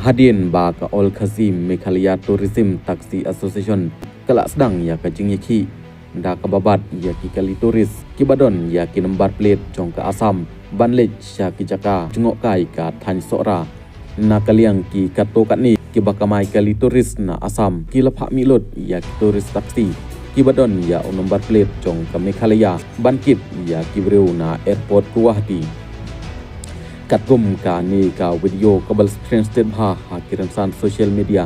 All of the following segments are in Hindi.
Hadian ba ka Ol Khazim Meghalaya Tourism Taxi Association kala sedang ya ka jingyaki da ka babat ya ki kali turis ki badon ya ki number plate jong ka Assam banlej sya ki jaka jungok kai ka than sora na kaliang ki kato kat ni ki bakamai kali turis na Assam ki lapha mi lot ya ki turis taxi ki badon ya number plate jong ka Meghalaya bankit ya ki breu na airport Guwahati kat gum ka ni ka video kabel screen state bha kiran san social media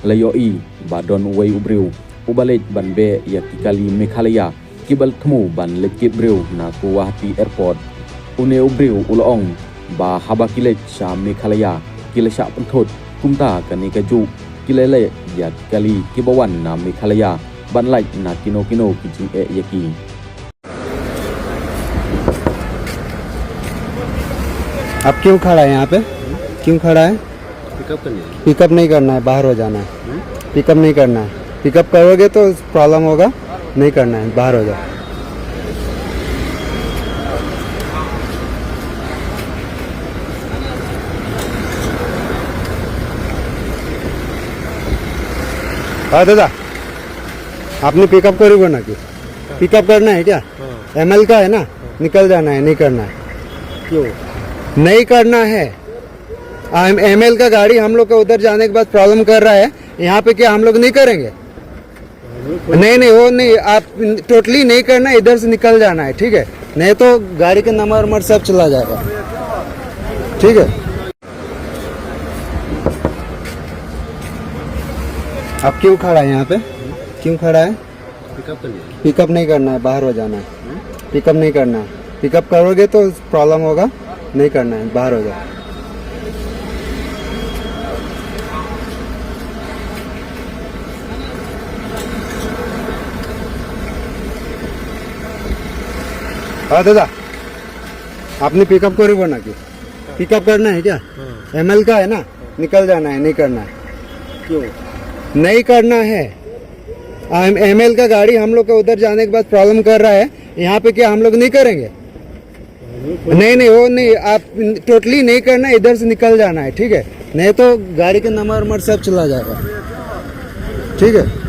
layoi badon wei ubreu ubalej banbe ya kali Meghalaya kibal thmu ban lekit breu na Guwahati airport une ubreu ulong ba haba kilej sha Meghalaya kilesha penthot kumta kani kaju kilele ya kali kibawan na Meghalaya banlaj na kino kijing yaki आप क्यों खड़ा है यहाँ पे? क्यों खड़ा है? पिकअप नहीं करना है, बाहर हो जाना है। पिकअप नहीं करना है, पिकअप करोगे तो प्रॉब्लम होगा, नहीं करना है, बाहर हो जाओ। हाँ दादा, आपने पिकअप करोगे ना? कि पिकअप करना है क्या? ML का है ना, निकल जाना है, नहीं करना है। क्यों नहीं करना है? ML का गाड़ी हम लोग का उधर जाने के बाद प्रॉब्लम कर रहा है, यहाँ पे क्या हम लोग नहीं करेंगे? नहीं वो नहीं, आप टोटली नहीं करना, इधर से निकल जाना है, ठीक है? नहीं तो गाड़ी का नंबर सब चला जाएगा, ठीक है? आप क्यों खड़ा है यहाँ पे? क्यों खड़ा है? पिकअप नहीं करना है, बाहर हो जाना है। पिकअप नहीं करना है, पिकअप करोगे तो प्रॉब्लम होगा, नहीं करना है, बाहर हो जाओ। हाँ दादा, आपने पिकअप करोगे ना? कि पिकअप करना है क्या? ML का है ना, निकल जाना है, नहीं करना है। क्यों नहीं करना है? ML का गाड़ी हम लोग का उधर जाने के बाद प्रॉब्लम कर रहा है, यहाँ पे क्या हम लोग नहीं करेंगे? नहीं वो नहीं, आप टोटली नहीं करना, इधर से निकल जाना है, ठीक है? नहीं तो गाड़ी का नंबर सब चला जाएगा, ठीक है?